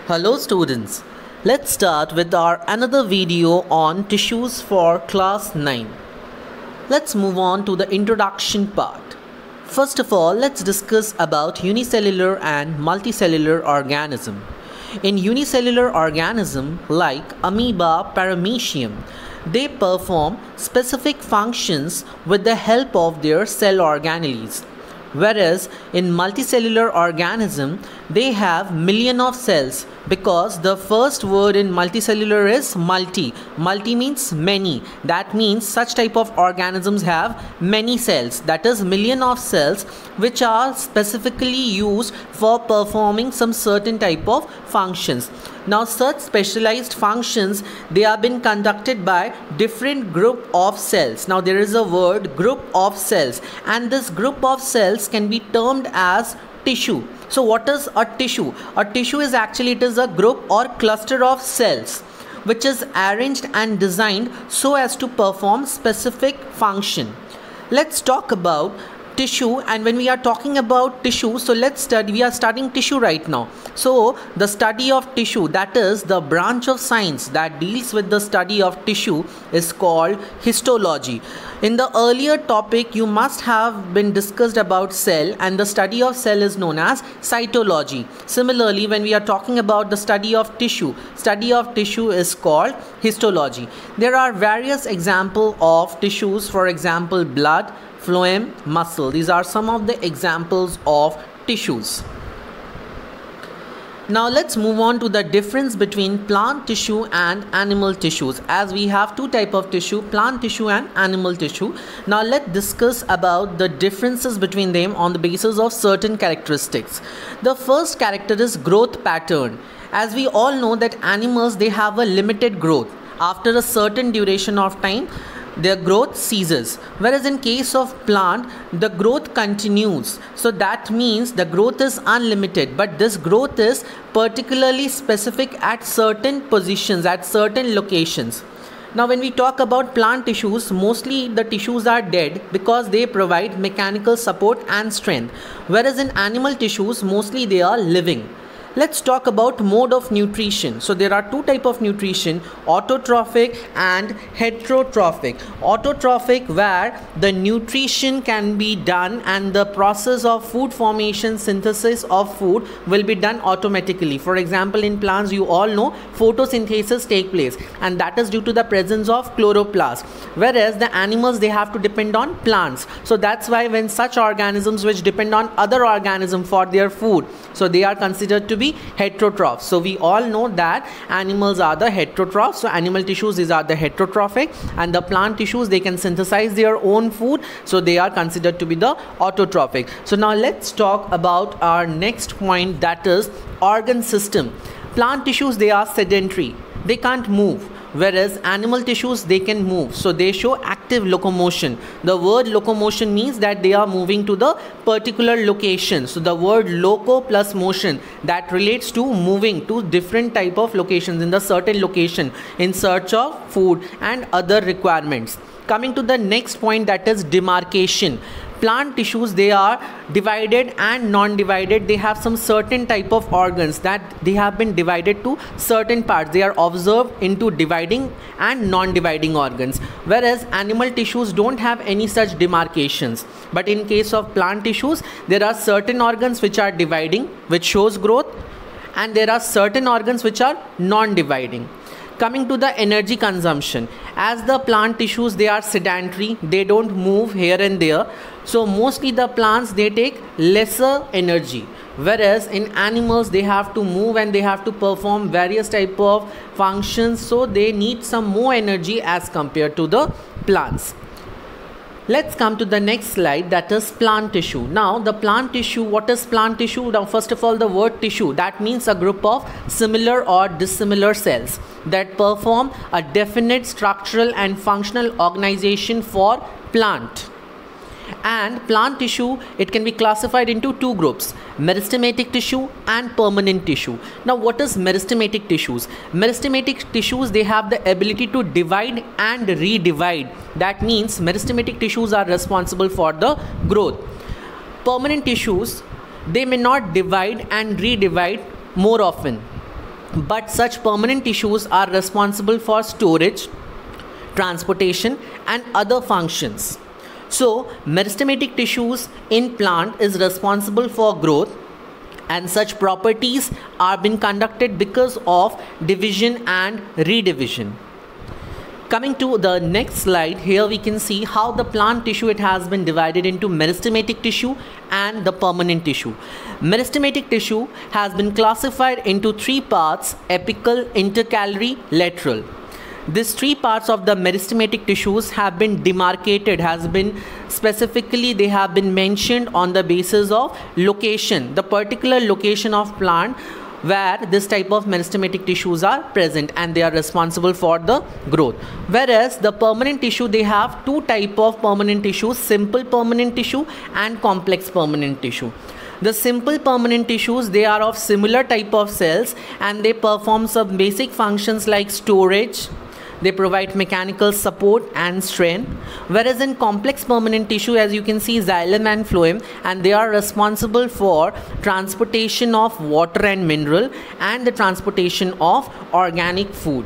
Hello students, let's start with our another video on tissues for class 9. Let's move on to the introduction part. First of all, let's discuss about unicellular and multicellular organism. In unicellular organism like amoeba, paramecium, they perform specific functions with the help of their cell organelles. Whereas in multicellular organism, they have million of cells because the first word in multicellular is multi. Multi means many. That means such type of organisms have many cells, that is million of cells, which are specifically used for performing some certain type of functions. Now such specialized functions, they have been conducted by different group of cells. Now there is a word group of cells, and this group of cells can be termed as tissue. So what is a tissue? A tissue is actually, it is a group or cluster of cells which is arranged and designed so as to perform specific function. Let's talk about tissue, and when we are talking about tissue, so we are studying tissue right now. So the study of tissue, that is the branch of science that deals with the study of tissue, is called histology. In the earlier topic, you must have been discussed about cell, and the study of cell is known as cytology. Similarly, when we are talking about the study of tissue is called histology. There are various examples of tissues, for example blood, phloem, muscle. These are some of the examples of tissues. Now let's move on to the difference between plant tissue and animal tissues, as we have two types of tissue, plant tissue and animal tissue. Now let's discuss about the differences between them on the basis of certain characteristics. The first character is growth pattern. As we all know that animals, they have a limited growth. After a certain duration of time, their growth ceases, whereas in case of plant, the growth continues. So that means the growth is unlimited, but this growth is particularly specific at certain positions, at certain locations. Now when we talk about plant tissues, mostly the tissues are dead because they provide mechanical support and strength, whereas in animal tissues, mostly they are living. Let's talk about mode of nutrition. So there are two types of nutrition, autotrophic and heterotrophic. Autotrophic, where the nutrition can be done and the process of food formation, synthesis of food will be done automatically. For example, in plants, you all know photosynthesis take place, and that is due to the presence of chloroplast. Whereas the animals, they have to depend on plants. So that's why when such organisms which depend on other organisms for their food, so they are considered to be heterotrophs. So we all know that animals are the heterotrophs. So animal tissues, these are the heterotrophic, and the plant tissues, they can synthesize their own food, so they are considered to be the autotrophic. So now let's talk about our next point, that is organ system. Plant tissues, they are sedentary, they can't move, whereas animal tissues, they can move, so they show active locomotion. The word locomotion means that they are moving to the particular location. So the word loco plus motion, that relates to moving to different type of locations in the certain location in search of food and other requirements. Coming to the next point, that is demarcation. Plant tissues, they are divided and non-divided. They have some certain type of organs that they have been divided to certain parts. They are observed into dividing and non-dividing organs, whereas animal tissues don't have any such demarcations. But in case of plant tissues, there are certain organs which are dividing, which shows growth, and there are certain organs which are non-dividing. Coming to the energy consumption, as the plant tissues, they are sedentary, they don't move here and there, so mostly the plants, they take lesser energy, whereas in animals, they have to move and they have to perform various type of functions, so they need some more energy as compared to the plants. Let's come to the next slide, that is plant tissue. Now the plant tissue, what is plant tissue? Now first of all, the word tissue, that means a group of similar or dissimilar cells that perform a definite structural and functional organization for plant. And plant tissue, it can be classified into two groups, meristematic tissue and permanent tissue. Now what is meristematic tissues? Meristematic tissues, they have the ability to divide and redivide. That means meristematic tissues are responsible for the growth. Permanent tissues, they may not divide and redivide more often. but such permanent tissues are responsible for storage, transportation and other functions. So meristematic tissues in plant is responsible for growth, and such properties are being conducted because of division and redivision. Coming to the next slide, here we can see how the plant tissue, it has been divided into meristematic tissue and the permanent tissue. Meristematic tissue has been classified into three parts: apical, intercalary, lateral. These three parts of the meristematic tissues have been demarcated, they have been mentioned on the basis of location, the particular location of plant where this type of meristematic tissues are present, and they are responsible for the growth. Whereas the permanent tissue, they have two type of permanent tissues: simple permanent tissue and complex permanent tissue. The simple permanent tissues, they are of similar type of cells and they perform some basic functions like storage. They provide mechanical support and strength. Whereas in complex permanent tissue, as you can see, xylem and phloem, and they are responsible for transportation of water and mineral and the transportation of organic food.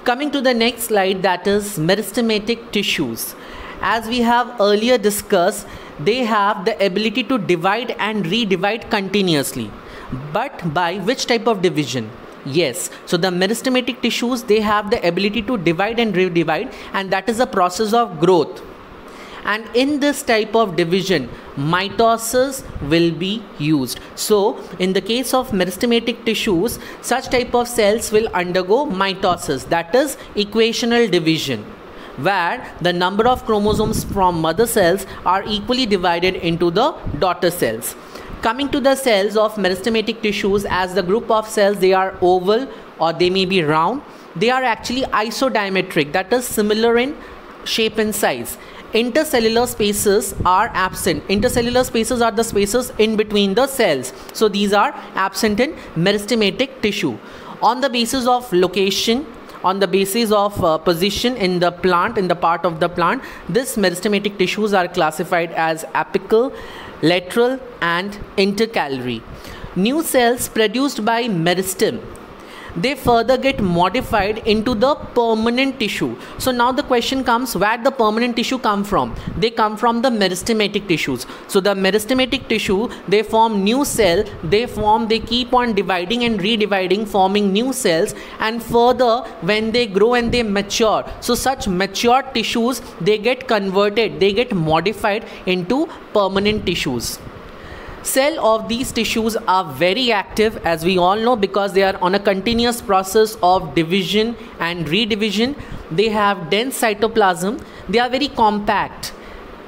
Coming to the next slide, that is meristematic tissues. As we have earlier discussed, they have the ability to divide and redivide continuously. But by which type of division? Yes, so the meristematic tissues, they have the ability to divide and redivide, and that is a process of growth. And in this type of division, mitosis will be used. So in the case of meristematic tissues, such type of cells will undergo mitosis, that is equational division, where the number of chromosomes from mother cells are equally divided into the daughter cells. Coming to the cells of meristematic tissues, as the group of cells, they are oval or they may be round. They are actually isodiametric, that is similar in shape and size. Intercellular spaces are absent. Intercellular spaces are the spaces in between the cells. So these are absent in meristematic tissue. On the basis of location, on the basis of position in the plant, in the part of the plant, this meristematic tissues are classified as apical, lateral and intercalary. New cells produced by meristem, they further get modified into the permanent tissue. So now the question comes, where the permanent tissue come from? They come from the meristematic tissues. So the meristematic tissue, they form new cell, they keep on dividing and redividing, forming new cells, and further when they grow and they mature, so such mature tissues, they get converted, they get modified into permanent tissues. Cell of these tissues are very active, as we all know, because they are on a continuous process of division and redivision. They have dense cytoplasm, they are very compact,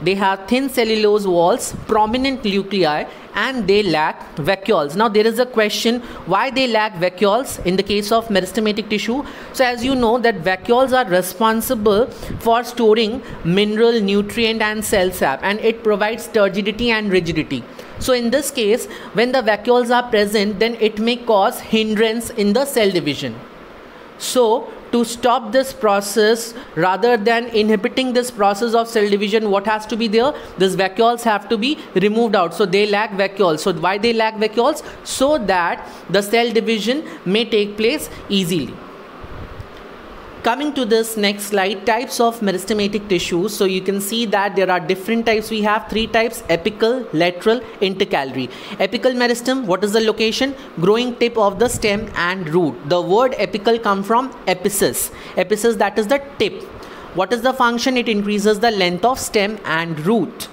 they have thin cellulose walls, prominent nuclei, and they lack vacuoles. Now there is a question, why they lack vacuoles in the case of meristematic tissue? So as you know that vacuoles are responsible for storing mineral, nutrient and cell sap, and it provides turgidity and rigidity. So in this case, when the vacuoles are present, then it may cause hindrance in the cell division. So to stop this process, rather than inhibiting this process of cell division, what has to be there? These vacuoles have to be removed out. So they lack vacuoles. So why they lack vacuoles? So that the cell division may take place easily. Coming to this next slide, types of meristematic tissues. So you can see that there are different types. We have three types: apical, lateral, intercalary. Apical meristem, what is the location? Growing tip of the stem and root. The word apical comes from epiphysis. Epiphysis, that is the tip. What is the function? It increases the length of stem and root.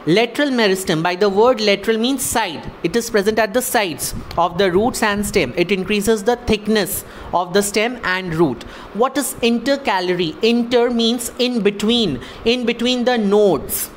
Lateral meristem, by the word lateral means side. It is present at the sides of the roots and stem. It increases the thickness of the stem and root. What is intercalary? Inter means in between the nodes.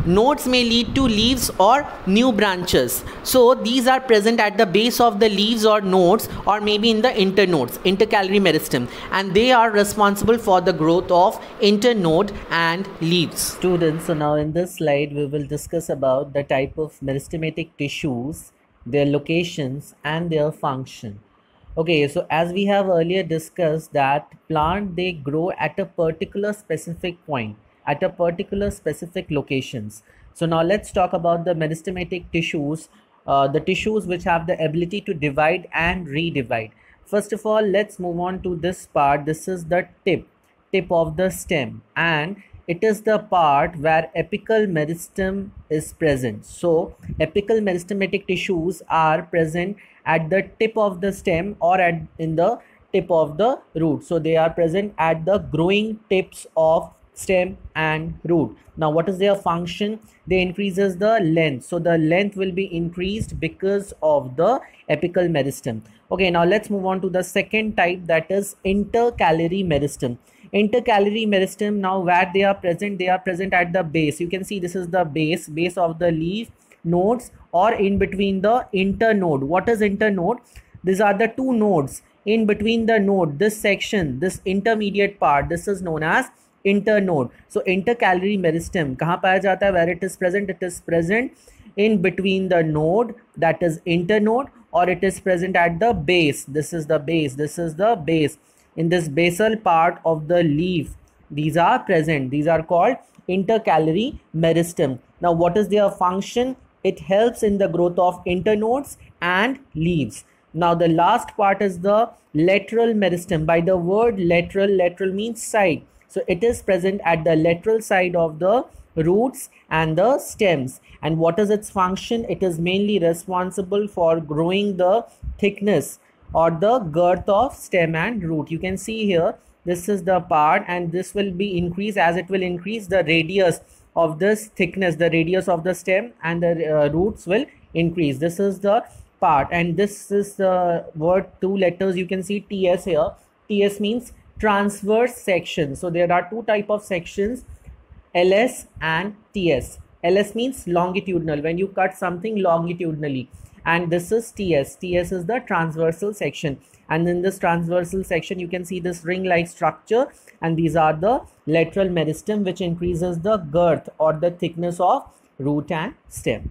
Nodes may lead to leaves or new branches. So these are present at the base of the leaves or nodes, or maybe in the internodes, intercalary meristem, and they are responsible for the growth of internode and leaves. Students, so now in this slide we will discuss about the type of meristematic tissues, their locations and their function. Okay, so as we have earlier discussed that plant, they grow at a particular specific point, at a particular specific locations. So now let's talk about the meristematic tissues the tissues which have the ability to divide and redivide. First of all, let's move on to this part. This is the tip of the stem, and it is the part where apical meristem is present. So apical meristematic tissues are present at the tip of the stem or in the tip of the root. So they are present at the growing tips of stem and root. Now what is their function? They increases the length. So the length will be increased because of the apical meristem. Okay, now let's move on to the second type, that is intercalary meristem. Intercalary meristem, now where they are present at the base. You can see this is the base of the leaf nodes, or in between the internode. What is internode? These are the two nodes. In between the node, this section, this intermediate part, this is known as internode. So intercalary meristem kahan paya jata hai? Where it is present? It is present in between the node, that is internode, or it is present at the base. This is the base. This is the base. In this basal part of the leaf, these are present. These are called intercalary meristem. Now what is their function? It helps in the growth of internodes and leaves. Now the last part is the lateral meristem. By the word lateral means side. So it is present at the lateral side of the roots and the stems. And what is its function? It is mainly responsible for growing the thickness or the girth of stem and root. You can see here, this is the part, and this will be increased as it will increase the radius of this thickness. The radius of the stem and the roots will increase. This is the part, and this is the word, two letters. You can see TS here. TS means transverse section. So there are two type of sections, LS and TS. LS means longitudinal, when you cut something longitudinally, and this is TS. TS is the transversal section, and in this transversal section you can see this ring like structure, and these are the lateral meristem, which increases the girth or the thickness of root and stem.